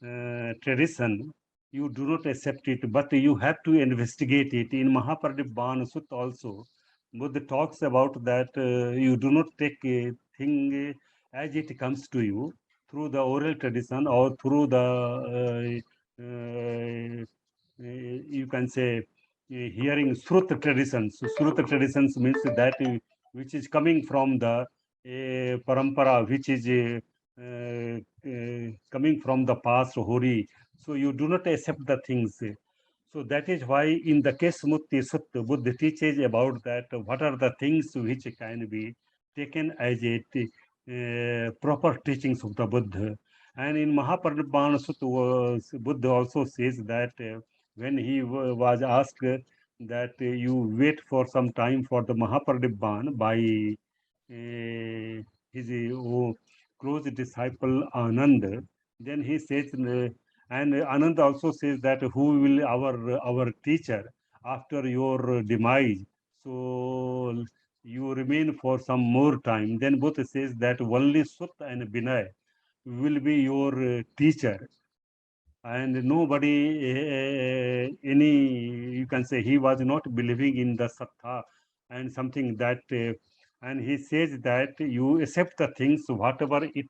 tradition, you do not accept it, but you have to investigate it. In Mahaparidibban Sutta also, Buddha talks about that you do not take a thing as it comes to you through the oral tradition or through the, you can say, hearing Sruta traditions. So Sruta traditions means that which is coming from the parampara, which is coming from the past, Hori. So you do not accept the things. So that is why in the Kesmutti Sutta, Buddha teaches about that what are the things which can be taken as a proper teachings of the Buddha. And in Mahaparinibbana Sutta, Buddha also says that when he was asked that you wait for some time for the Mahaparinibbana by his close disciple Ananda, then he says, and Ananda also says that who will our teacher after your demise? So you remain for some more time. Then Buddha says that only Sutta and Binay will be your teacher, and nobody any, you can say, he was not believing in the sattha and something that and he says that you accept the things whatever it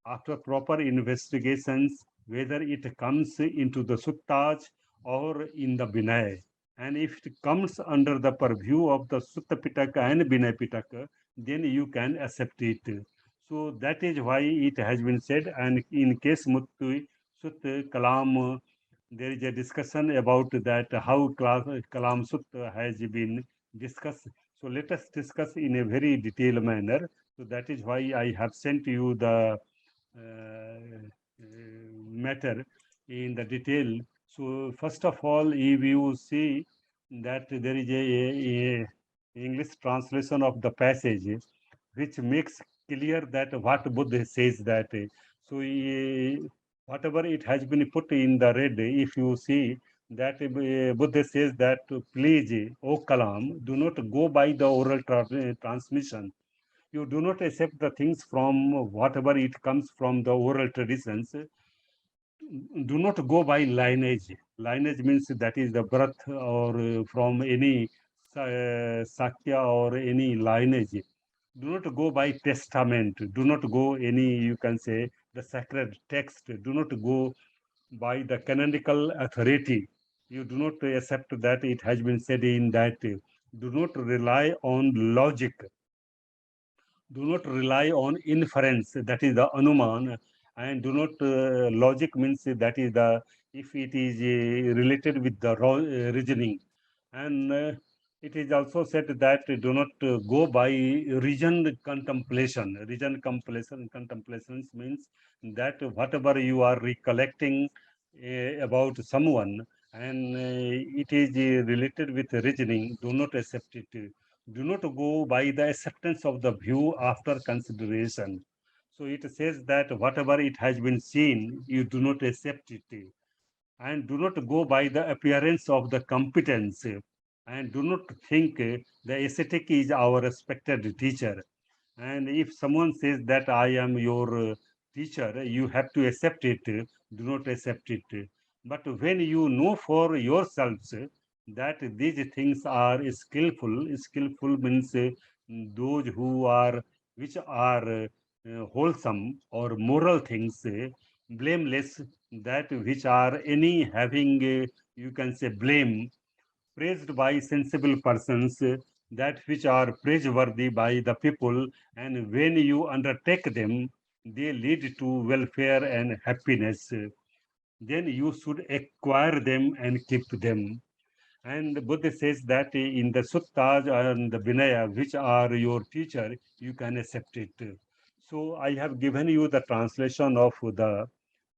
after proper investigations, whether it comes into the suttas or in the binay, and if it comes under the purview of the sutta pitaka and binay pitaka, then you can accept it. So that is why it has been said, and in case Muttu Sut Kalam, there is a discussion about that how Kalam Sut has been discussed. So let us discuss in a very detailed manner. So that is why I have sent you the matter in the detail. So first of all, if you see that there is a English translation of the passage, which makes clear that what Buddha says that. So whatever it has been put in the red, if you see that Buddha says that please, O Kalam, do not go by the oral transmission. You do not accept the things from whatever it comes from the oral traditions. Do not go by lineage. Lineage means that is the birth or from any Sakya or any lineage. Do not go by testament. Do not go any, you can say, the sacred text. Do not go by the canonical authority. You do not accept that it has been said in that. Do not rely on logic. Do not rely on inference, that is the anuman, and do not logic means that is the, if it is related with the reasoning. And it is also said that do not go by reason contemplation. Reason contemplations means that whatever you are recollecting about someone, and it is related with reasoning, do not accept it. Do not go by the acceptance of the view after consideration. So it says that whatever it has been seen, you do not accept it, and do not go by the appearance of the competence, and do not think the ascetic is our respected teacher. And if someone says that I am your teacher, you have to accept it, do not accept it. But when you know for yourselves that these things are skillful, skillful means those who are, which are wholesome or moral things, blameless, that which are any having, you can say, blame, praised by sensible persons, that which are praiseworthy by the people, and when you undertake them, they lead to welfare and happiness. Then you should acquire them and keep them. And Buddha says that in the suttas and the Vinaya, which are your teacher, you can accept it. So I have given you the translation of the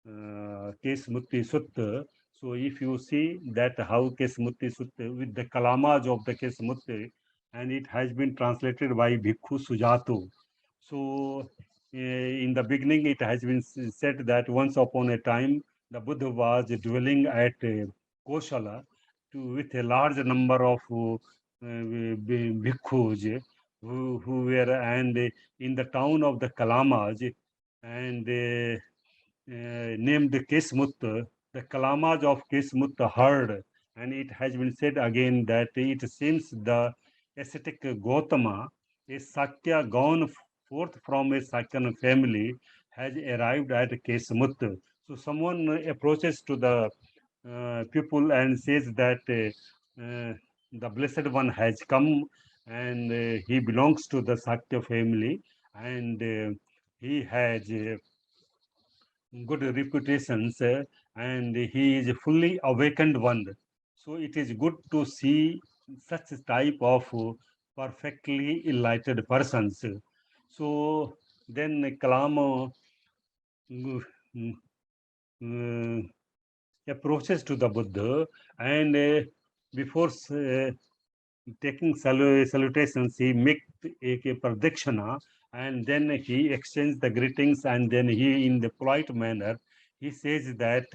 Kesmutti Sutta. So if you see that how Kesmutti Sutta with the Kālāmas of the Kesmutti, and it has been translated by Bhikkhu Sujato. So in the beginning, it has been said that once upon a time, the Buddha was dwelling at Koshala with a large number of bhikkhus who were, and in the town of the Kālāmas, and named Kesmut. The Kālāmas of Kesmut heard, and it has been said again that it seems the ascetic Gautama, a Sakya gone forth from a Sakyan family, has arrived at Kesmut. So someone approaches to the people and says that the Blessed One has come and he belongs to the Sakya family and he has good reputations and he is a fully awakened one. So it is good to see such type of perfectly enlightened persons. So then Kalama uh, approaches to the Buddha and before taking salutations, he make a pradakshina and then he exchanges the greetings and then he, in the polite manner, he says that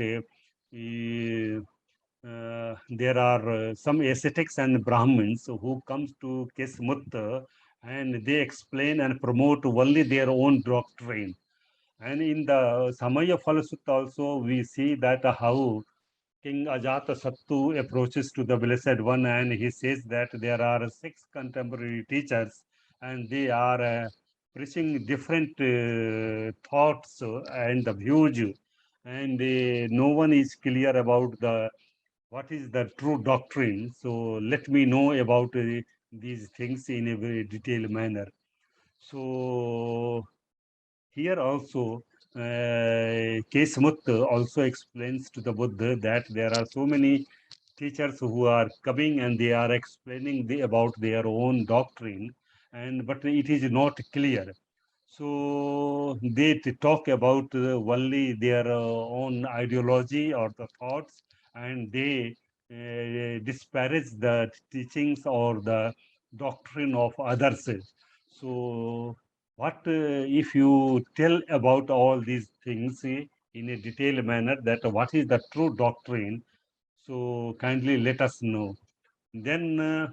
there are some ascetics and Brahmins who comes to Kesmut and they explain and promote only their own doctrine. And in the Samaya Phala Sutta also, we see that how King Ajata Sattu approaches to the Blessed One and he says that there are six contemporary teachers and they are preaching different thoughts and the views and no one is clear about the what is the true doctrine. So let me know about these things in a very detailed manner. So here also, Kesmut also explains to the Buddha that there are so many teachers who are coming and they are explaining about their own doctrine, and but it is not clear. So they talk about only their own ideology or the thoughts, and they disparage the teachings or the doctrine of others. So, what if you tell about all these things in a detailed manner that what is the true doctrine? So, kindly let us know. Then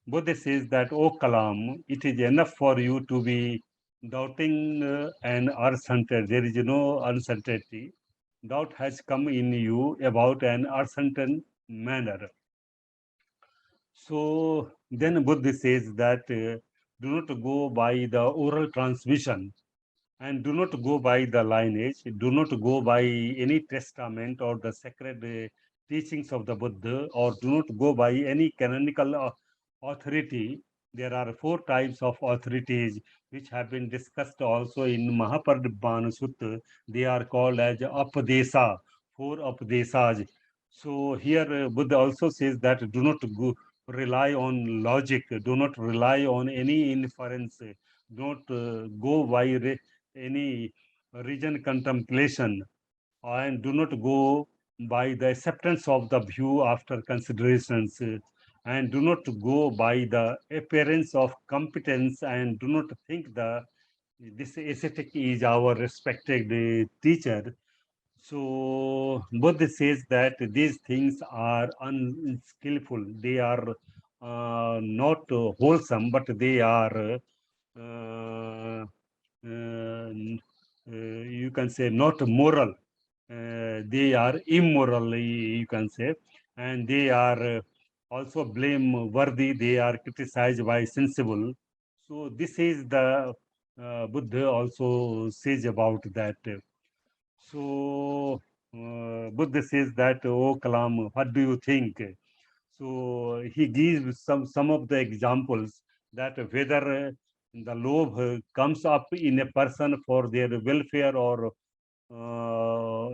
Buddha says that, O Kalam, it is enough for you to be doubting and uncertain. There is no uncertainty. Doubt has come in you about an uncertain manner. So then Buddha says that do not go by the oral transmission and do not go by the lineage, do not go by any testament or the sacred teachings of the Buddha, or do not go by any canonical authority. There are four types of authorities which have been discussed also in Mahaparinibbana Sutta. They are called as Apadesa, four Apadesas. So here Buddha also says that do not go, rely on logic, do not rely on any inference, don't go by any region contemplation and do not go by the acceptance of the view after considerations and do not go by the appearance of competence and do not think the this ascetic is our respected teacher. So Buddha says that these things are unskillful, they are not wholesome, but they are uh, you can say not moral. They are immoral, you can say, and they are also blameworthy. They are criticized by sensible. So this is the Buddha also says about that. So Buddha says that, oh Kalam, what do you think? So he gives some of the examples that whether the lobe comes up in a person for their welfare or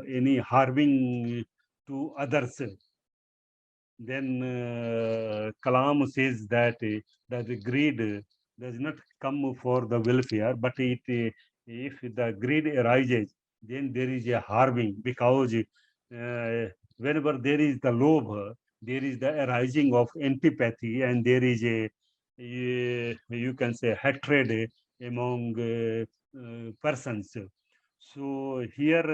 any harming to others. Then Kalam says that the greed does not come for the welfare, but if the greed arises, then there is a harming because whenever there is the lobe, there is the arising of antipathy and there is you can say hatred among persons. So here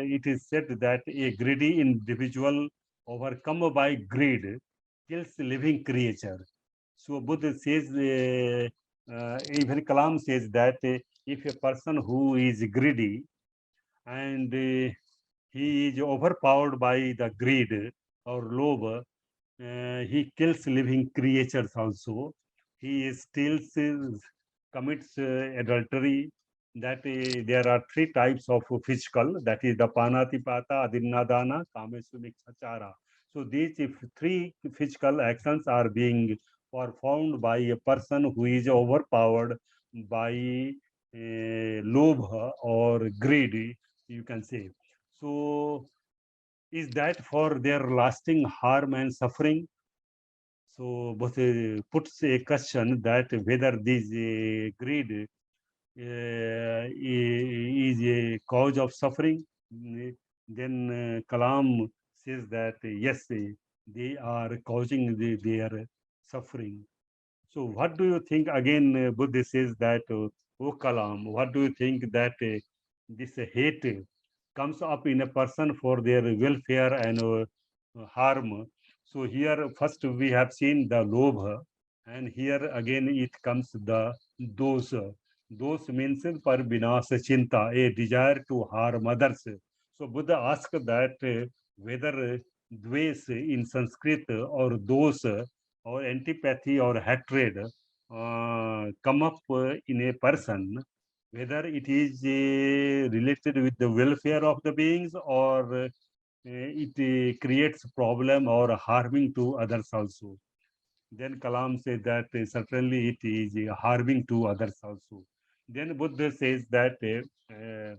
it is said that a greedy individual overcome by greed kills living creature. So Buddha says, even Kalam says that if a person who is greedy and he is overpowered by the greed or love, he kills living creatures also. He steals, commits adultery. That there are three types of physical. That is the panatipata, adinnadana, kamesumikshachara. So these if three physical actions are being performed by a person who is overpowered by lobha or greed, you can say. So is that for their lasting harm and suffering? So, but puts a question that whether this greed is a cause of suffering. Then Kalam says that yes, they are causing their suffering. So, what do you think? Again, Buddha says that, oh Kalam, what do you think that this hate comes up in a person for their welfare and harm? So, here first we have seen the lobha, and here again it comes the dosa. Dos means par vinasa chinta, a desire to harm others. So, Buddha asked that whether dves in Sanskrit or dosa or antipathy or hatred come up in a person, whether it is related with the welfare of the beings or it creates problem or harming to others also. Then Kalam says that certainly it is harming to others also. Then Buddha says that a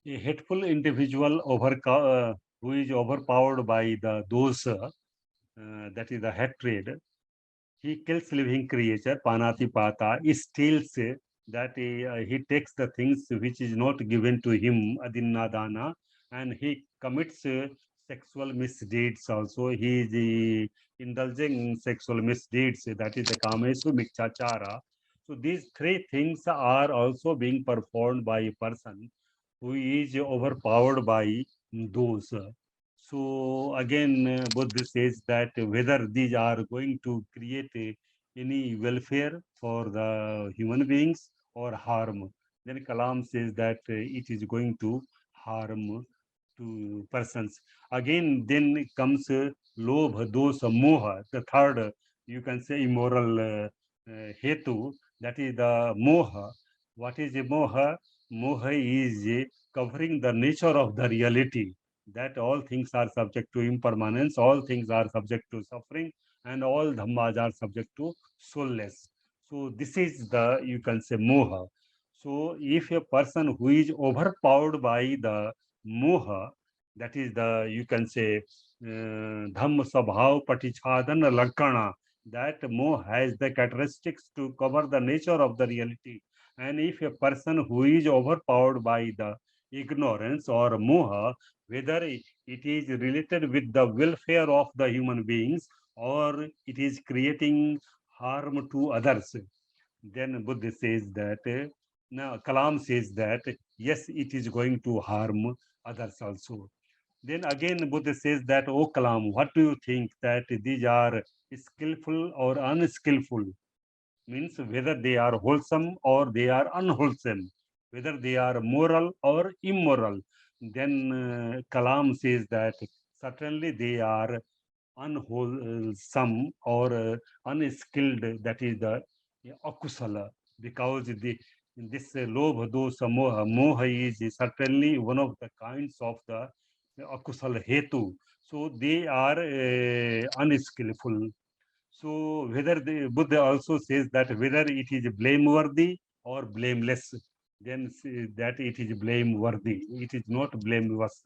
hateful individual who is overpowered by the dosa, that is the hatred, he kills living creature, panatipata, he steals that he takes the things which is not given to him, adinnadana, and he commits sexual misdeeds also. He is indulging in sexual misdeeds, that is the kamesu mikchachara. So these three things are also being performed by a person who is overpowered by those. So again, Buddha says that whether these are going to create any welfare for the human beings or harm. Then Kalam says that it is going to harm to persons. Again, then comes lobha, dosa, moha, the third, you can say immoral hetu, that is the moha. What is a moha? Moha is covering the nature of the reality, that all things are subject to impermanence, all things are subject to suffering, and all dhammas are subject to soulless. So this is the, you can say, moha. So if a person who is overpowered by the moha, that is the, you can say, dhamma sabhav patichadana lakana, that moha has the characteristics to cover the nature of the reality. And if a person who is overpowered by the ignorance or moha, whether it is related with the welfare of the human beings or it is creating harm to others, then Buddha says that, now Kalam says that, yes, it is going to harm others also. Then again, Buddha says that, oh Kalam, what do you think that these are skillful or unskillful? Means whether they are wholesome or they are unwholesome, whether they are moral or immoral. Then Kalam says that certainly they are unwholesome or unskilled, that is the akusala, because this lobha, dosa, moha, moha is certainly one of the kinds of the akusala hetu. So they are unskillful. So whether the Buddha also says that whether it is blameworthy or blameless, then that it is blameworthy. It is not blameless.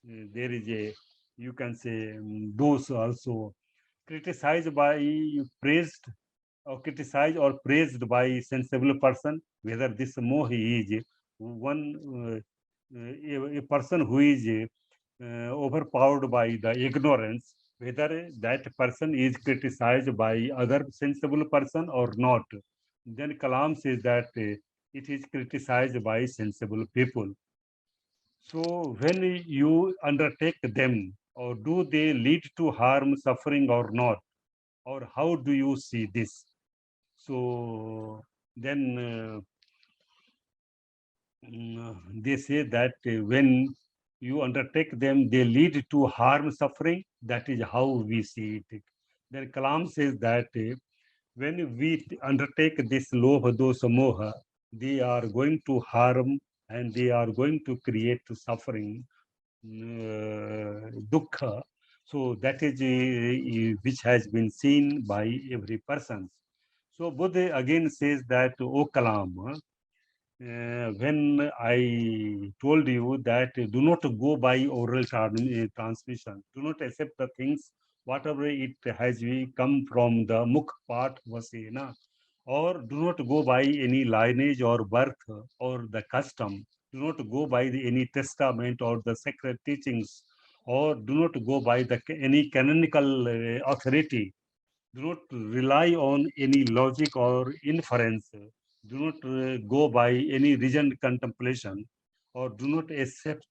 There is a, you can say, those also criticized by praised or criticized or praised by sensible person, whether this mohi is one a person who is overpowered by the ignorance, whether that person is criticized by other sensible person or not. Then Kalam says that it is criticized by sensible people. So when you undertake them, or do they lead to harm, suffering, or not? Or how do you see this? So then they say that when you undertake them, they lead to harm, suffering. That is how we see it. Then Kalam says that when we undertake this lobha, dosa, moha, they are going to harm and they are going to create suffering, dukkha. So that is which has been seen by every person. So Buddha again says that, O Kalama, when I told you that do not go by oral transmission, do not accept the things, whatever it has come from the mukh part vasena, or do not go by any lineage or birth or the custom, do not go by any testament or the sacred teachings, or do not go by any canonical authority, do not rely on any logic or inference, do not go by any reasoned contemplation, or do not accept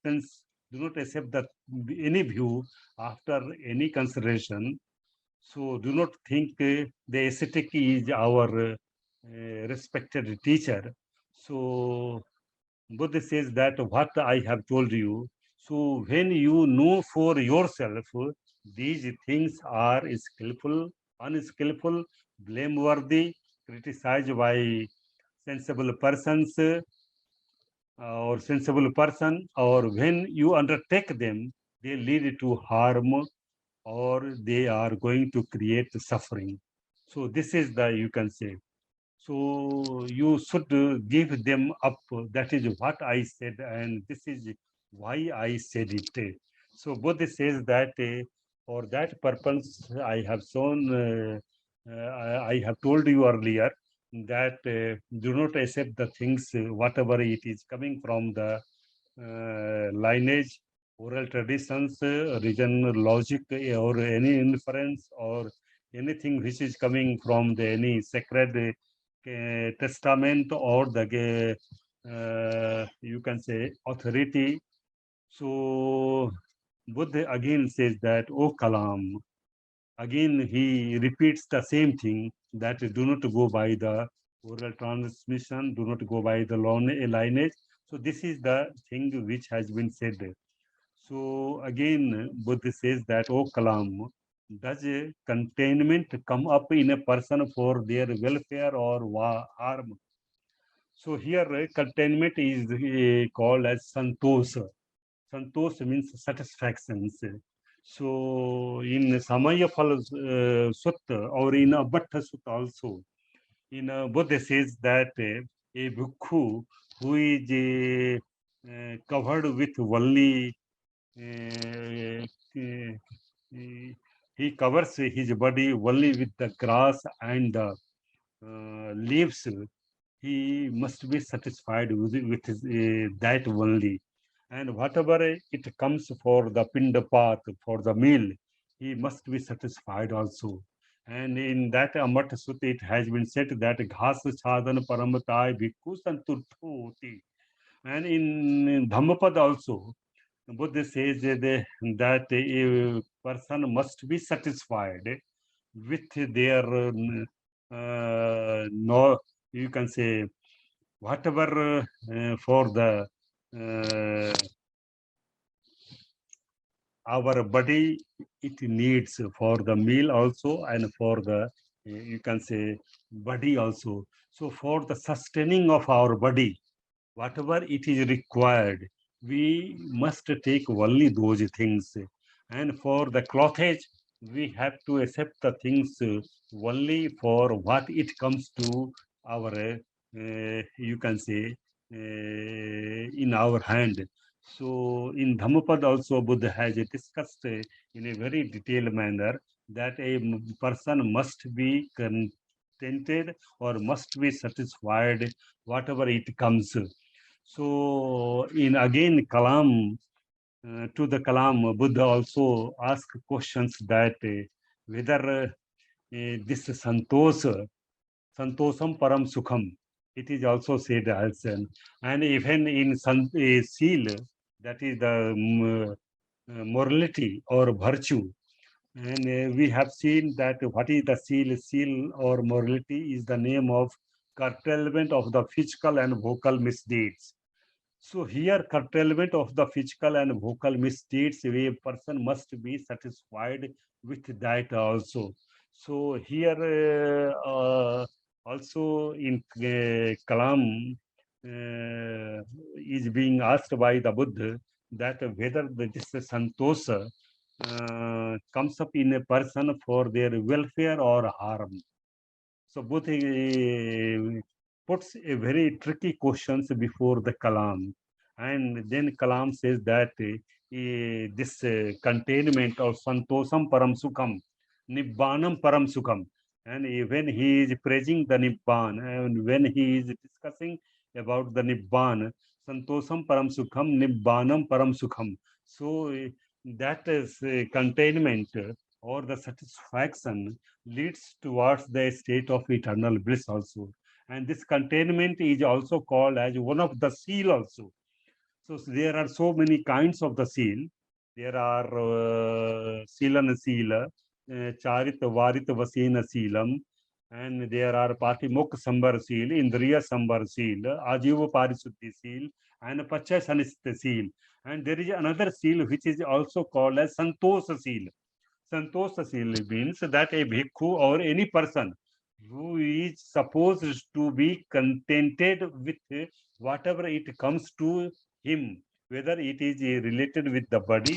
any view after any consideration. So do not think the ascetic is our respected teacher. So Buddha says that what I have told you. So when you know for yourself, these things are skillful, unskillful, blameworthy, criticized by sensible persons or sensible person, or when you undertake them, they lead to harm or they are going to create suffering. So this is the, you can say, so you should give them up. That is what I said, and this is why I said it. So Buddha says that for that purpose, I have shown, I have told you earlier that do not accept the things, whatever it is coming from the lineage, oral traditions, regional logic, or any inference, or anything which is coming from the any sacred testament or the you can say authority. So Buddha again says that, O Kalam, again he repeats the same thing, that do not go by the oral transmission, do not go by the lineage. So this is the thing which has been said. So again, Buddha says that, O Kalam, does a containment come up in a person for their welfare or harm? So here containment is called as santosa. Santosa means satisfactions. So in Samaya Phala Sutta or in Abhatta Sutta also, in Buddha says that a bhikkhu who is covered with only uh, he covers his body only with the grass and the leaves, he must be satisfied with that only. And whatever it comes for the pinda path, for the meal, he must be satisfied also. And in that Amata Sutta, it has been said that ghas chadan paramatai bhikkhu santurthoti. And in Dhammapad also, Buddha says that a person must be satisfied with their no, you can say whatever for the uh, our body it needs for the meal also and for the you can say body also. So for the sustaining of our body, whatever it is required, we must take only those things. And for the clothage, we have to accept the things only for what it comes to our, you can say, in our hand. So in Dhammapad also Buddha has discussed in a very detailed manner that a person must be contented or must be satisfied whatever it comes. So in again Kalam, to the Kalam, Buddha also asked questions that whether this santosam param sukham, it is also said as and even in seal, that is the morality or virtue. And we have seen that what is the seal? Seal or morality is the name of curtailment of the physical and vocal misdeeds. So here curtailment of the physical and vocal misstates a person must be satisfied with that also. So here also in Kalam is being asked by the Buddha that whether this santosa comes up in a person for their welfare or harm. So Buddha puts a very tricky questions before the Kalam. And then Kalam says that this containment of Santosam Param Sukham, Nibbanam Param Sukham. And when he is praising the Nibban, and when he is discussing about the Nibban, Santosam Param Sukham, Nibbanam Param Sukham. So that is containment or the satisfaction leads towards the state of eternal bliss also. And this containment is also called as one of the seal also. So there are so many kinds of the seal. There are Silana Sila, Charit Varit Vasena Sealam, and there are Patimok Sambar Seal, Indriya Sambar Seal, Ajiva Parisuddhi Seal, and Pachasanist Seal. And there is another seal which is also called as Santosa Seal. Santosa Seal means that a bhikkhu or any person who is supposed to be contented with whatever it comes to him, whether it is related with the body,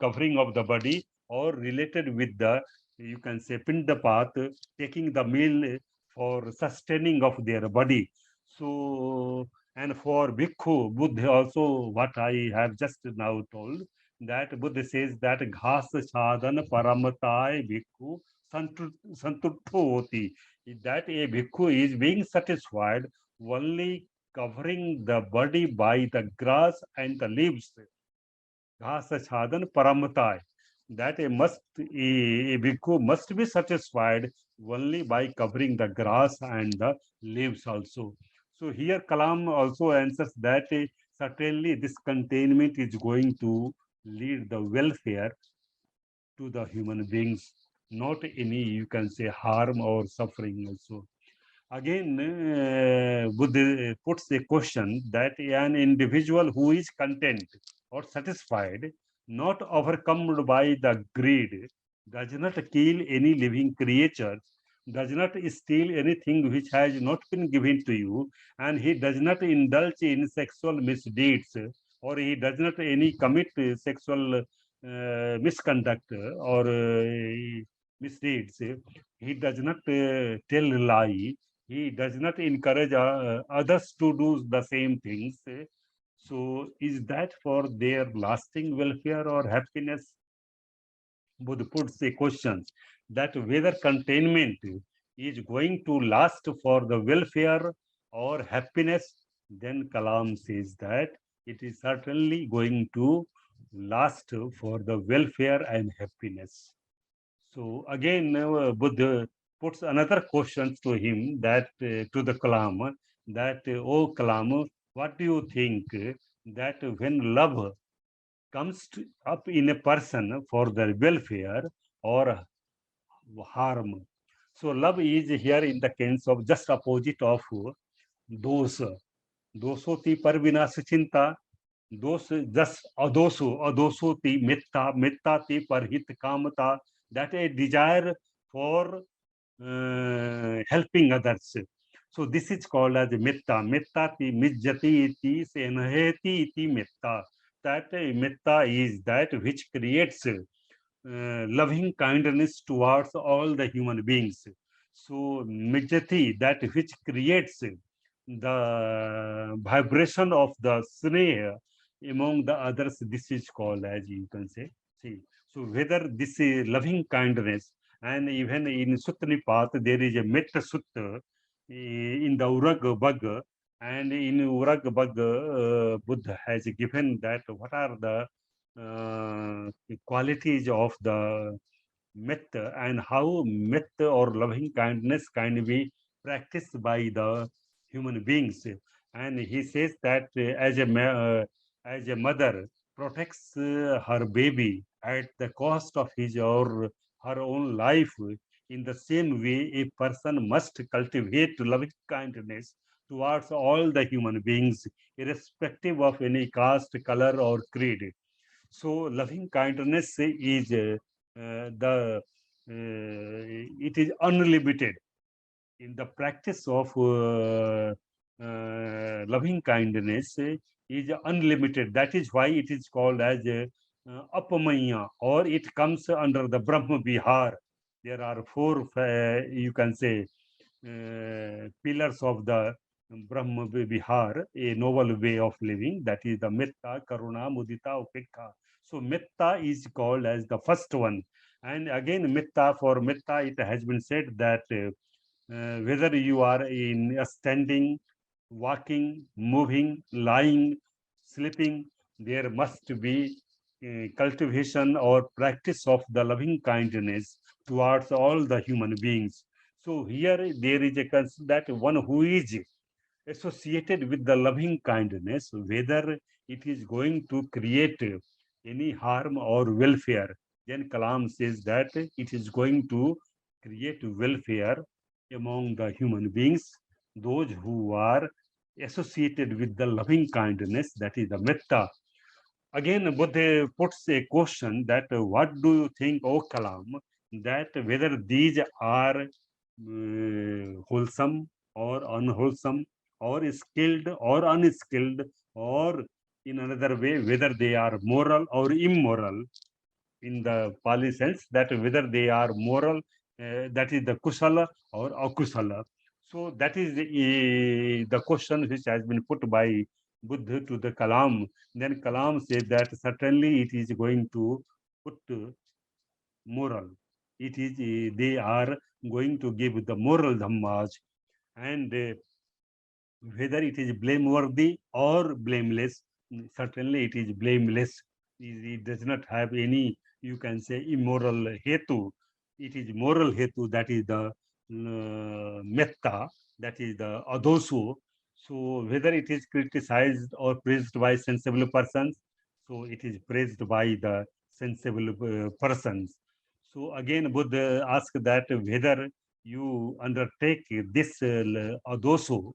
covering of the body, or related with the, you can say, pindapath, taking the meal for sustaining of their body. So, and for bhikkhu, Buddha also, what I have just now told, that Buddha says that ghas sadhan paramatay bhikkhu santutto hoti, that a bhikkhu is being satisfied only covering the body by the grass and the leaves. Ghas sadhan paramatay, that a bhikkhu must be satisfied only by covering the grass and the leaves also. So here Kalam also answers that certainly this containment is going to lead the welfare to the human beings, not any, you can say, harm or suffering also. Again, Buddha puts a question that an individual who is content or satisfied, not overcome by the greed, does not kill any living creature, does not steal anything which has not been given to you, and he does not indulge in sexual misdeeds, or he does not any commit sexual misconduct or misdeeds. He does not tell lie. He does not encourage others to do the same things. So, is that for their lasting welfare or happiness? Buddha puts a question that whether containment is going to last for the welfare or happiness, then Kalam says that it is certainly going to last for the welfare and happiness. So again, Buddha puts another question to him, that to the Kalama, that oh Kalama, what do you think that when love comes up in a person for their welfare or harm? So love is here in the sense of just opposite of those. दोषोति पर विनाश चिंता, दोष जस अदोषोति मिथ्याति पर हित Kamta, that a desire for helping others. So this is called as metta. Mettati mijjati iti senaheti iti metta. That metta is that which creates loving kindness towards all the human beings. So mijjati, that which creates the vibration of the sneha among the others, this is called as, you can say. See, so whether this is loving kindness, and even in Suttanipat, there is a Metta Sutta in the Urag Bhag, and in Urag Bhag, Buddha has given that what are the qualities of the metta and how metta or loving kindness can be practiced by the human beings. And he says that as a mother protects her baby at the cost of his or her own life, in the same way a person must cultivate loving kindness towards all the human beings, irrespective of any caste, color, or creed. So loving kindness is the it is unlimited in the practice of loving kindness is unlimited. That is why it is called as apamaya, or it comes under the Brahma Vihar. There are four, you can say, pillars of the Brahma Vihar, a noble way of living. That is the Metta, Karuna, Mudita, Upekha. So Metta is called as the first one. And again, Metta, for Metta, it has been said that whether you are in standing, walking, moving, lying, sleeping, there must be cultivation or practice of the loving kindness towards all the human beings. So here there is a concept that one who is associated with the loving kindness, whether it is going to create any harm or welfare, then Kalam says that it is going to create welfare among the human beings, those who are associated with the loving kindness, that is the metta. Again, Buddha puts a question that what do you think, O Kalam, that whether these are wholesome or unwholesome, or skilled or unskilled, or in another way, whether they are moral or immoral, in the Pali sense, that whether they are moral, that is the kusala or akusala. So that is the question which has been put by Buddha to the Kalam. Then Kalam says that certainly it is going to put moral. It is they are going to give the moral dhammas, and whether it is blameworthy or blameless, certainly it is blameless. It does not have any, you can say, immoral hetu. It is moral hetu, that is the metta, that is the adosu. So whether it is criticized or praised by sensible persons, so it is praised by the sensible persons. So again, Buddha asked that whether you undertake this adosu,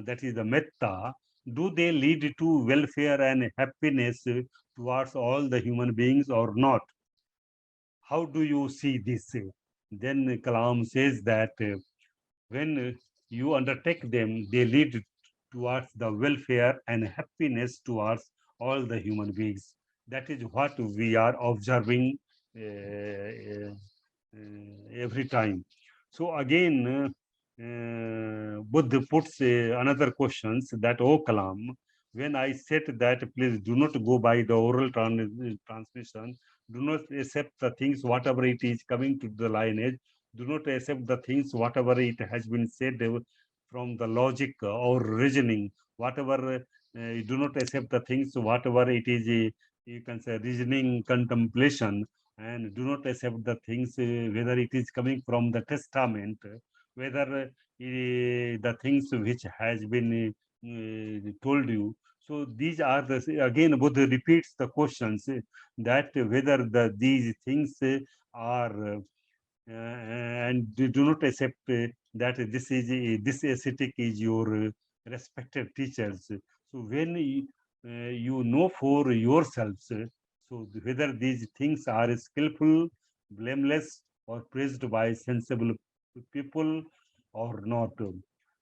that is the metta, do they lead to welfare and happiness towards all the human beings or not? How do you see this? Then Kalam says that when you undertake them, they lead towards the welfare and happiness towards all the human beings. That is what we are observing every time. So again, Buddha puts another questions that, oh Kalam, when I said that please do not go by the oral transmission, do not accept the things whatever it is coming to the lineage, do not accept the things whatever it has been said from the logic or reasoning, whatever you do not accept the things whatever it is, you can say reasoning contemplation, and do not accept the things whether it is coming from the testament, whether the things which has been told you. So these are the, again Buddha repeats the questions that whether these things are and do not accept that this is this ascetic is your respected teachers. So when you know for yourselves, so whether these things are skillful, blameless, or praised by sensible people or not.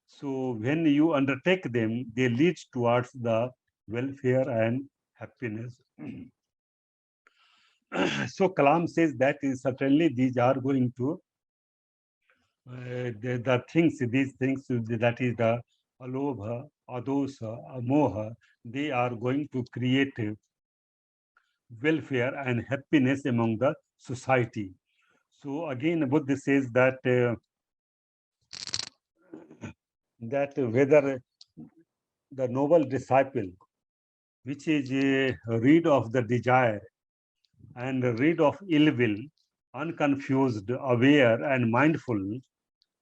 So when you undertake them, they lead towards the welfare and happiness. So Kalam says that certainly these are going to the things, these things, that is the alobha, adosa, amoha, they are going to create welfare and happiness among the society. So again, Buddha says that that whether the noble disciple, which is rid of the desire and rid of ill will, unconfused, aware, and mindful,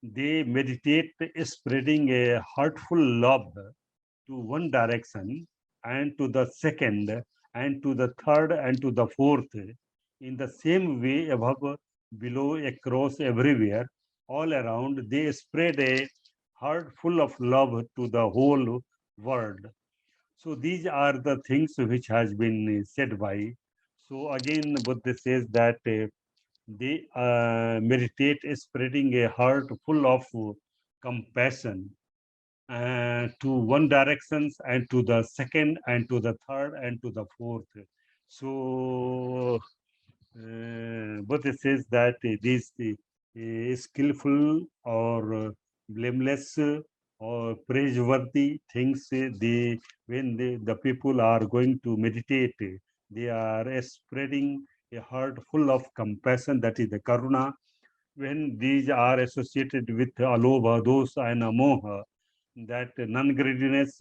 they meditate spreading a heartful love to one direction and to the second and to the third and to the fourth, in the same way above, below, across, everywhere, all around. They spread a heart full of love to the whole world. So these are the things which has been said by. So again, Buddha says that they meditate spreading a heart full of compassion to one directions and to the second and to the third and to the fourth. So but it says that these skillful or blameless or praiseworthy things, they when the people are going to meditate, they are spreading a heart full of compassion, that is the karuna. When these are associated with alobha, dosa, and amoha, that non-greediness,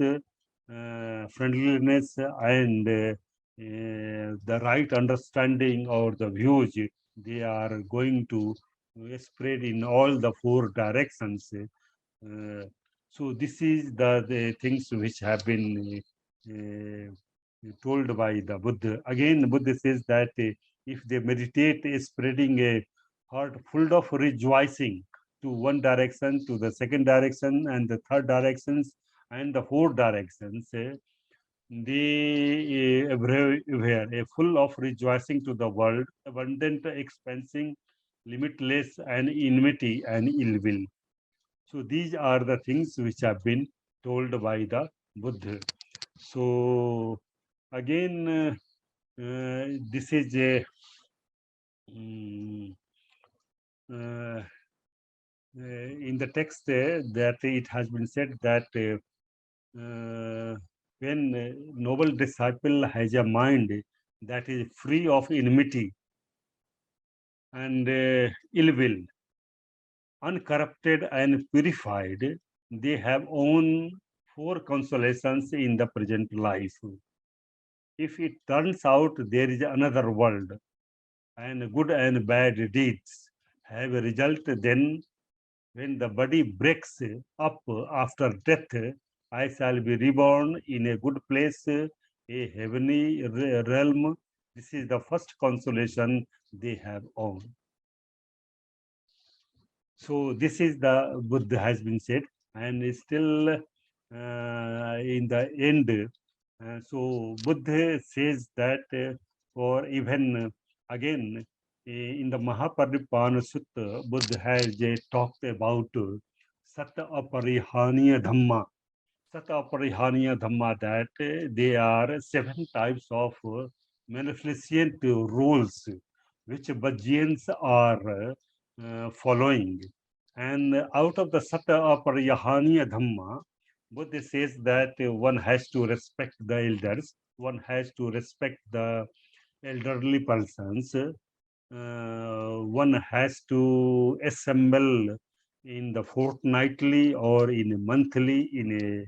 friendliness, and the right understanding or the views, they are going to spread in all the four directions. So this is the things which have been told by the Buddha. Again, Buddha says that if they meditate, spreading a heart full of rejoicing to one direction, to the second direction, and the third directions, and the fourth directions, they were full of rejoicing to the world, abundant, expansing, limitless, and enmity and ill will. So these are the things which have been told by the Buddha. So again, this is a mm, uh, in the text that it has been said that when noble disciple has a mind that is free of enmity and ill will, uncorrupted and purified, they have own four consolations in the present life. If it turns out there is another world and good and bad deeds have a result, then when the body breaks up after death, I shall be reborn in a good place, a heavenly realm. This is the first consolation they have owned. So this is the Buddha has been said, and still in the end, so Buddha says that for even again in the Mahaparinibbana Sutta, Buddha has talked about Sata Aparihaniya Dhamma. Sata Aparihaniya Dhamma, that they are seven types of beneficent rules which Bhajiyans are following. And out of the Sata Aparihaniya Dhamma, Buddha says that one has to respect the elders, one has to respect the elderly persons, one has to assemble in the fortnightly or in a monthly in a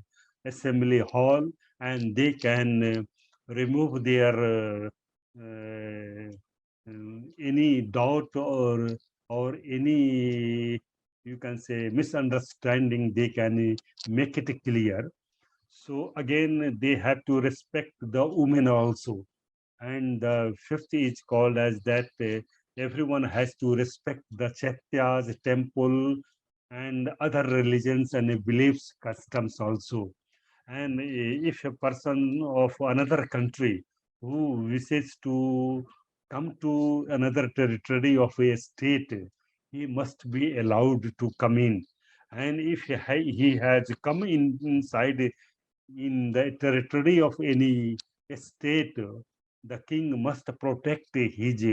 assembly hall, and they can remove their any doubt or any, you can say, misunderstanding, they can make it clear. So again, they have to respect the women also. And the fifth is called as that everyone has to respect the chaityas, temple, and other religions and beliefs, customs also. And if a person of another country who wishes to come to another territory of a state, he must be allowed to come in. And if he has come inside in the territory of any state, the king must protect his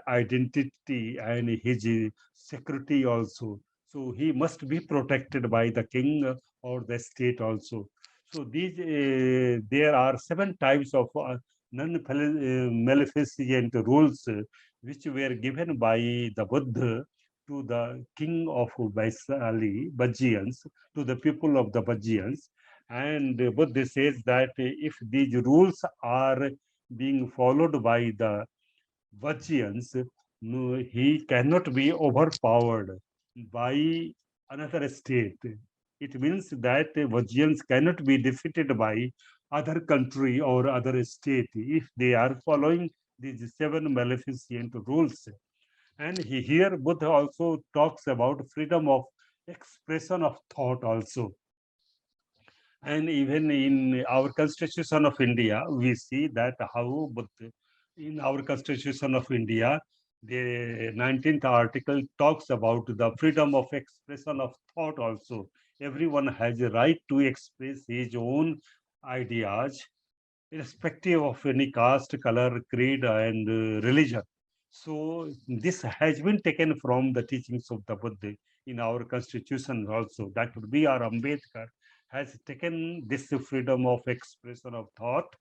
identity and his security also. So he must be protected by the king or the state also. So these there are seven types of non-maleficent rules which were given by the Buddha to the king of Vaisali, Bajiyans, to the people of the Bajiyans. And Buddha says that if these rules are being followed by the Vachians, no, he cannot be overpowered by another state. It means that Vachians cannot be defeated by other country or other state if they are following these seven maleficent rules. And here Buddha also talks about freedom of expression of thought also. And even in our Constitution of India, we see that how Buddha, in our Constitution of India, the 19th article talks about the freedom of expression of thought also. Everyone has a right to express his own ideas, irrespective of any caste, color, creed, and religion. So this has been taken from the teachings of the Buddha in our constitution also. Dr. B.R. Ambedkar has taken this freedom of expression of thought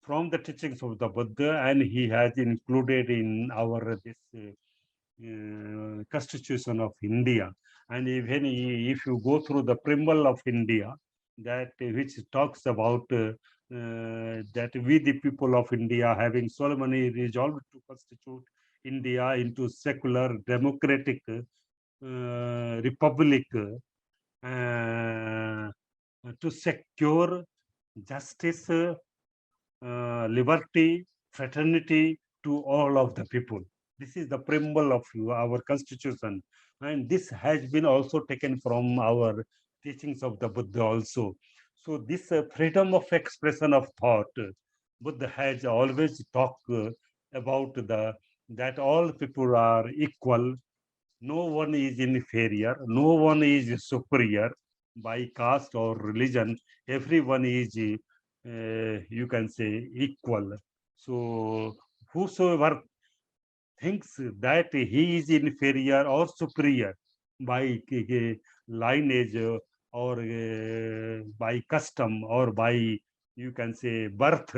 from the teachings of the Buddha, and he has included in our this Constitution of India. And even if you go through the preamble of India, that which talks about that we the people of India having solemnly resolved to constitute India into secular democratic republic to secure justice, liberty, fraternity to all of the people. This is the preamble of our constitution, and this has been also taken from our teachings of the Buddha also. So this freedom of expression of thought, Buddha has always talked about the that all people are equal, no one is inferior, no one is superior by caste or religion. Everyone is, you can say, equal. So, whosoever thinks that he is inferior or superior by lineage or by custom or by, you can say, birth,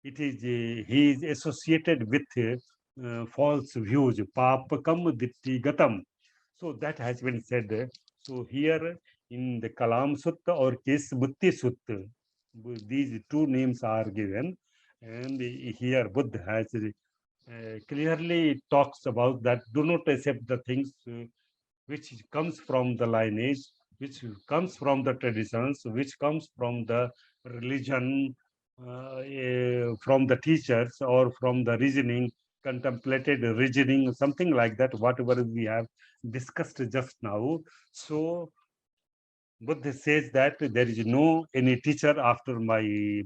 it is he is associated with false views, papakam dittigatam. So that has been said. So here in the Kalam Sutta or Kesbutti Sutta, these two names are given, and here Buddha has clearly talks about that do not accept the things which comes from the lineage, which comes from the traditions, which comes from the religion, from the teachers or from the reasoning, contemplated reasoning, something like that, whatever we have discussed just now. So Buddha says that there is no any teacher after my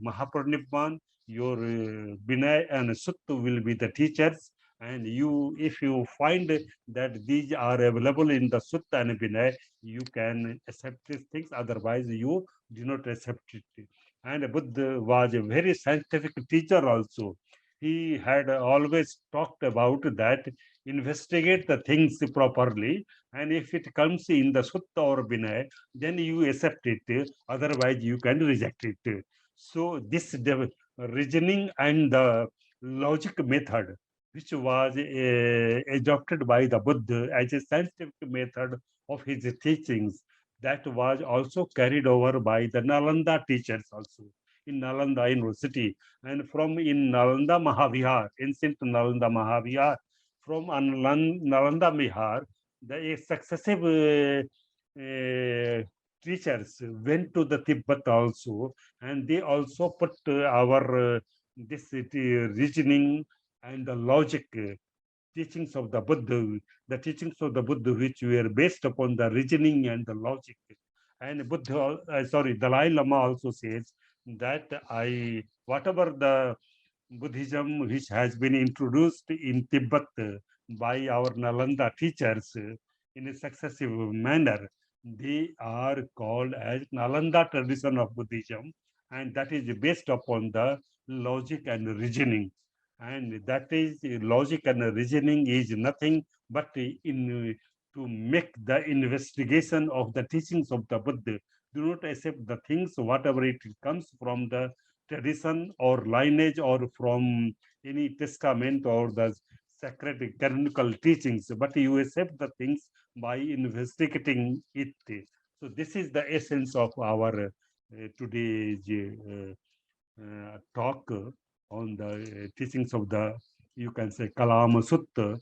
Mahaparinibbana. Your Vinay and Sutta will be the teachers. And you, if you find that these are available in the Sutta and Vinay, you can accept these things. Otherwise, you do not accept it. And Buddha was a very scientific teacher also. He had always talked about that investigate the things properly, and if it comes in the Sutta or Vinay, then you accept it, otherwise you can reject it. So this reasoning and the logic method, which was adopted by the Buddha as a scientific method of his teachings, that was also carried over by the Nalanda teachers also in Nalanda University, and from in Nalanda Mahavihar, ancient Nalanda Mahavihar, from Nalanda Mihar, the successive teachers went to the Tibet also, and they also put our this reasoning and the logic teachings of the Buddha, the teachings of the Buddha, which were based upon the reasoning and the logic. And Buddha, sorry, Dalai Lama also says that whatever the Buddhism which has been introduced in Tibet by our Nalanda teachers in a successive manner, they are called as Nalanda tradition of Buddhism, and that is based upon the logic and reasoning. And that is logic and reasoning is nothing but in to make the investigation of the teachings of the Buddha. Do not accept the things, whatever it comes from the tradition or lineage or from any testament or the sacred canonical teachings, but you accept the things by investigating it. So this is the essence of our today's talk on the teachings of the, you can say, Kalama Sutta.